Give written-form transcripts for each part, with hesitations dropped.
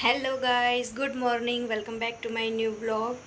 Hello guys, good morning. Welcome back to my new vlog.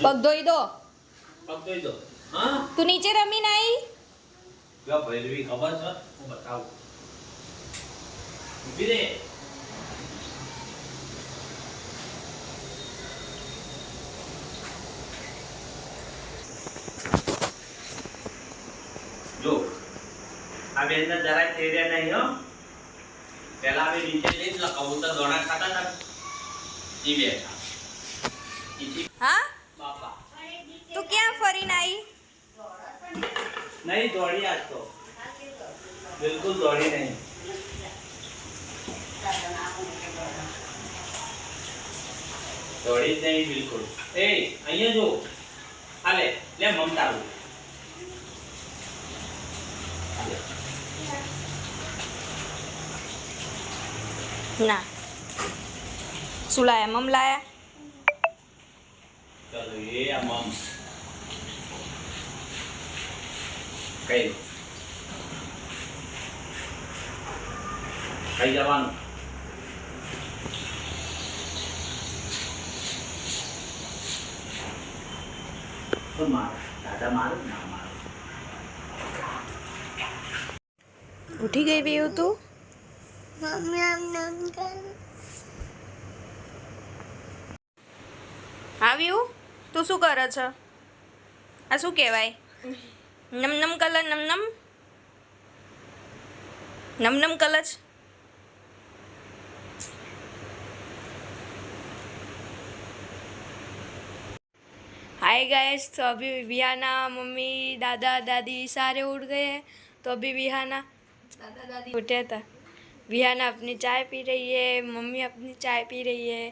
પગ ધોઈ દો. તું નીચે રમીને આવી? ખબર છે હું બતાવું ઊભી રે. જો આ બેનને જરાય તેડ્યા નહીં હો. પેલા અમે નીચે જઈને કબૂતર દોણા ખાતા હતા ઈ બેઠા. હા? બાપા તું ક્યાં ફરીને આવી? નહીં દોડી આજ તો બિલકુલ દોડી નહીં. દોડી જ નહીં બિલકુલ. એ અહીંયા જો હાલે લે મમતારું ના. શું લાયા? મમ લાયા? ચલો એ આ મમ કઈ કઈ જવાનું તો મારે દાદા મારું ના મારું. ઉઠી ગઈ બેવ તું? આવ્યું? તું શું કરે છે? આ શું કહેવાય? નમ કલર નમ કલર. हाय गाइस, तो अभी विहाना मम्मी दादा दादी सारे उठ गए हैं. तो अभी विहाना दादा दादी उठे था. विहाना अपनी चाय पी रही है, मम्मी अपनी चाय पी रही है.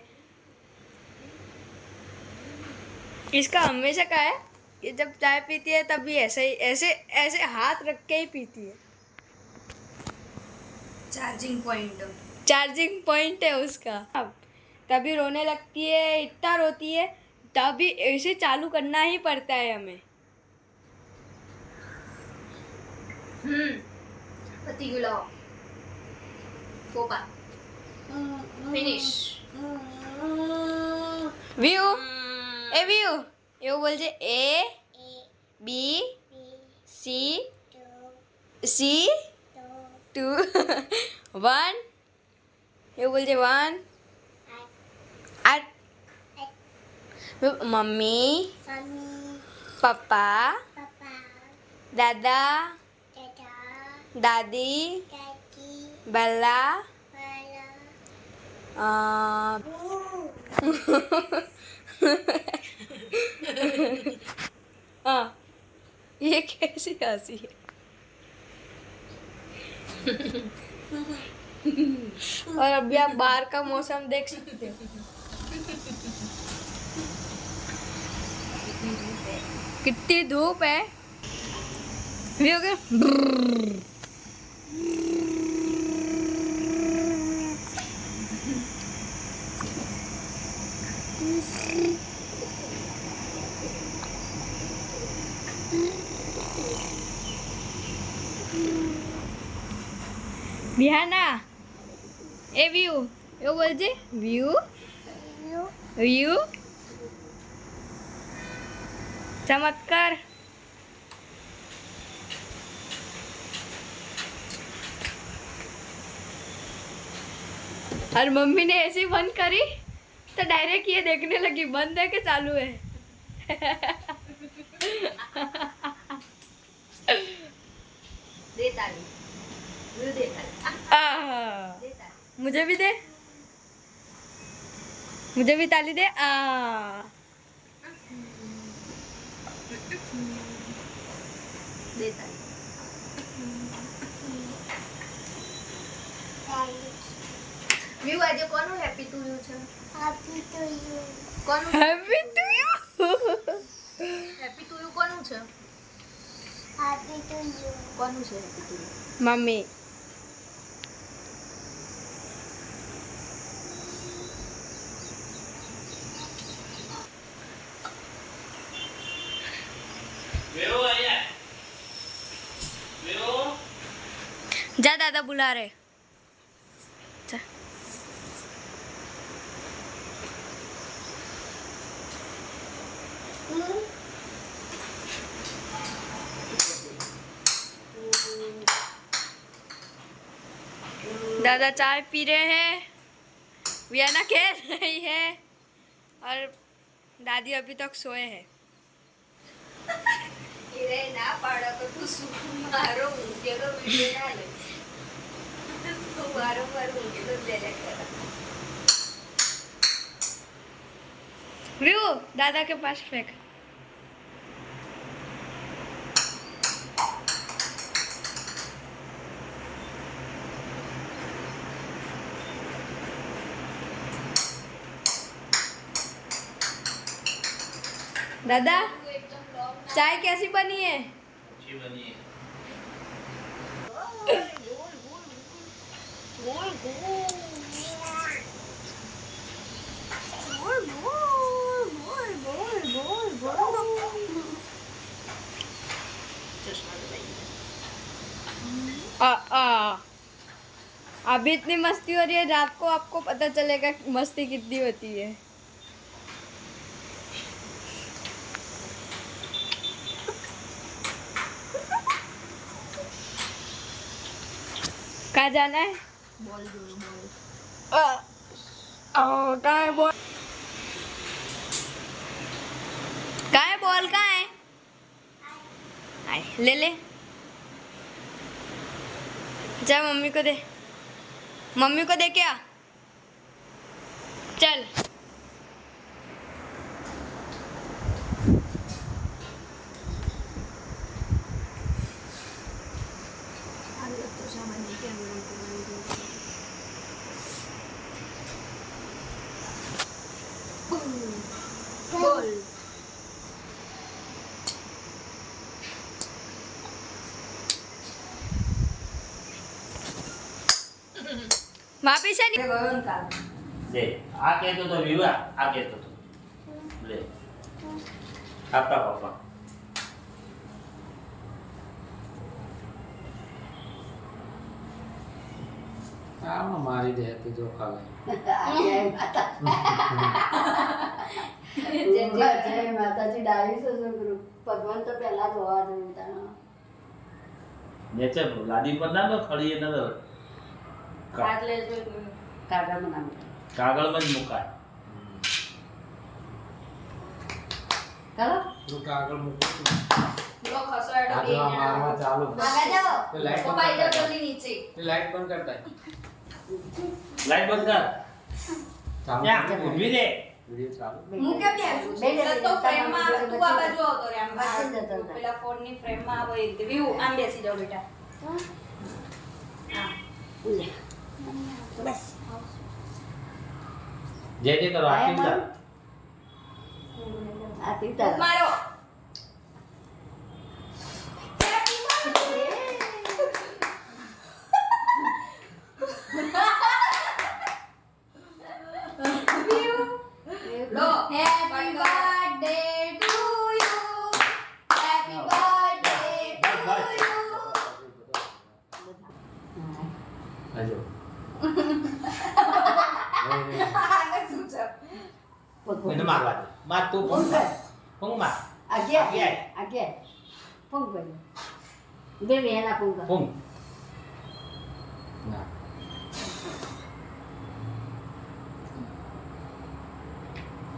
इसका हमेशा का है, ये जब चाय पीती है तभी ऐसे ही ऐसे हाथ रख के ही पीती है. चार्जिंग पॉइंट है उसका. तभी रोने लगती है, इतना रोती है, तभी ऐसे चालू करना ही पड़ता है हमें. पति गुलाओ पोपा ફિનિશ. વ્યુ એ વ્યુ એવું બોલજે. એ બી સી સી 2 1 એવું બોલજે. 1 8 મમ્મી પપ્પા દાદા દાદી બલ્લા हाँ, ये कैसी हंसी है? और अभी आप बाहर का मौसम देख सकते हो. कितनी धूप है. व्यू के વિહાના એ વ્યુ એવું બોલજે. વ્યુ વ્યુ चमत्कार. और मम्मी ने ऐसे ही बंद करी तो डायरेक्ट ये देखने लगी बंद है कि चालू है. दे ताली. मुझे भी दे. मुझे भी ताली दे. વ્યુ આજે કોનું હેપી ટુ યુ છે? Happy to you. કોનું happy to you? Happy to you કોનું છે? હેપી ટુ યુ કોનું છે? Happy to you mummy. जा दादा बुला रहे। जा। दादा चाय पी रहे हैं, वियाना खेल रही है और दादी अभी तक सोए हैं। इरे ना पाड़ा तो तू मारो मुझे तो वीडियो ना ले तू मारो मुझे तो ले ले कर व्यू दादा के पास फेंक। दादा चाय कैसी बनी है? अच्छी बनी है। अभी इतनी मस्ती हो रही है, रात को आपको पता चलेगा कि मस्ती कितनी होती है। कहाँ जाना है? बॉल कहाँ है बॉल? कहाँ है बॉल? कहाँ है? आए ले ले, जा मम्मी को दे, मम्मी को दे क्या? चल बोल। वापिस आ ले आ कहतो तो विवा आ कहतो तो ले आपका पापा मारी दे ती जो खा જય માતાજી ડાવી છો છોકરું ભગવાન તો પહેલા જોવા જોઈતા નેચે લાદી પર ના ખડી ન કાટ લેજો કાગળમાં નામ કાગળમાં જ મુકાય ચાલો તું કાગળ મૂકો लो खसोड़ो आज मारवा चालू आगे जाओ तो लाइट तो पाई जाओ जल्दी नीचे लाइट बंद करता है લાઈટ બંધ કર चालू યા ઊભી રે वीडियो चालू હું કેમ બેસું તો ફ્રેમ માં આવે તું આ બાજુ આવતો રે આમ બચી જતો હતો. પેલા ફોન ની ફ્રેમ માં આવે એ વ્યૂ આમ બેસી જાવ બેટા હા બસ જે જે કરો આરતી કર આ તીતા મારો लो happy birthday to you happy birthday to you આજો આને શું છે એને મારવા દે માર તું ફોન માર ફોન માર આગે આગે પંગ ભાઈ બે વેના પંગ ફોન ના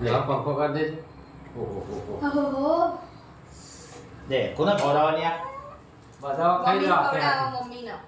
ले पंखो कर दे ઓહો દે કોને ખવડાવવાની આ बताओ खाई મમ્મી जाओ ખવડાવો મમ્મી ના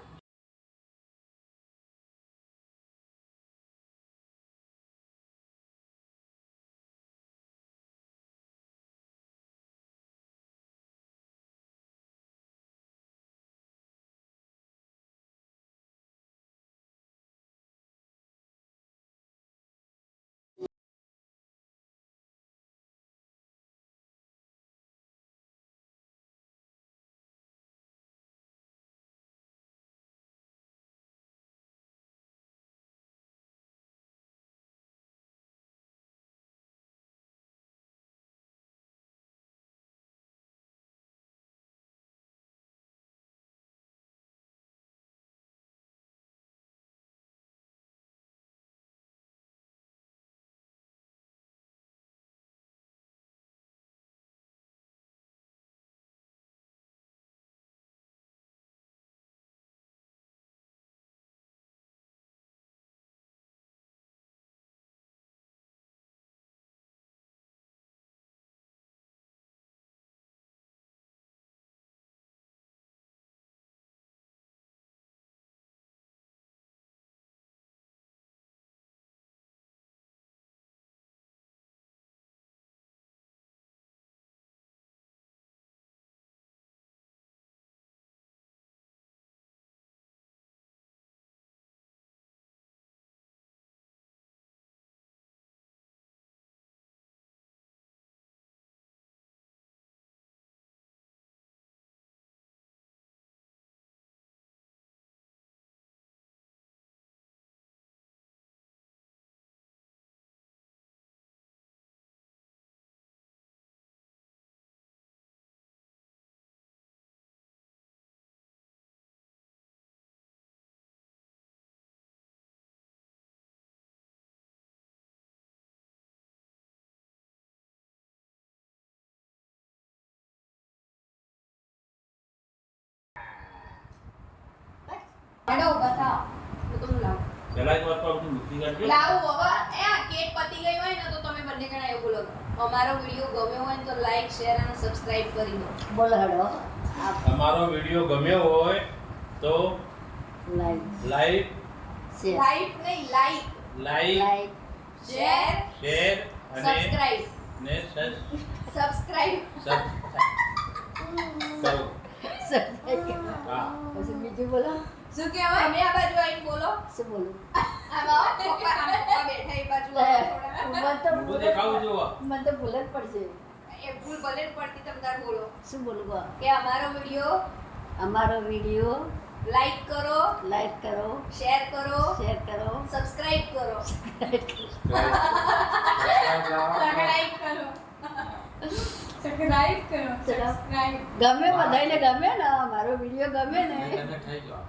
હેડો ઊભા થાઓ હું તમને લાવું પેલા એક વાર તો આપણી બુદ્ધિ કરજો. લાવું હવે એ આ કેક પતી ગઈ હોય ને તો તમે બંને જણા એવું બોલો અમારો વિડિયો ગમ્યો હોય ને તો લાઈક શેર અને સબસ્ક્રાઇબ કરી દો બોલો હેડો અમારો વિડિયો ગમ્યો હોય તો લાઈક લાઈક શેર લાઈક નહીં લાઈક લાઈક શેર શેર અને સબસ્ક્રાઇબ ને સબસ્ક્રાઇબ કરો. હા પછી બીજું બોલો શું કહેવાય અમે આ બાજુ આવીને બોલો શું બોલું આમાં પપ્પા બેઠા એ બાજુ મને તો ઊભું દેખાવું જોવા. મને તો ભૂલ જ પડશે એ ભૂલ ભલે જ પડતી તમે તાર બોલો શું બોલું કહો? કે અમારો વિડિયો લાઈક કરો લાઈક કરો શેર કરો શેર કરો સબસ્ક્રાઇબ કરો સબસ્ક્રાઇબ કરો. સબસ્ક્રાઇબ કરો સબસ્ક્રાઇબ કરો ચલો. સબસ્ક્રાઇબ ગમે બધાને ગમે ને મારો વિડીયો ગમે ને તમે ખાઈ જાઓ.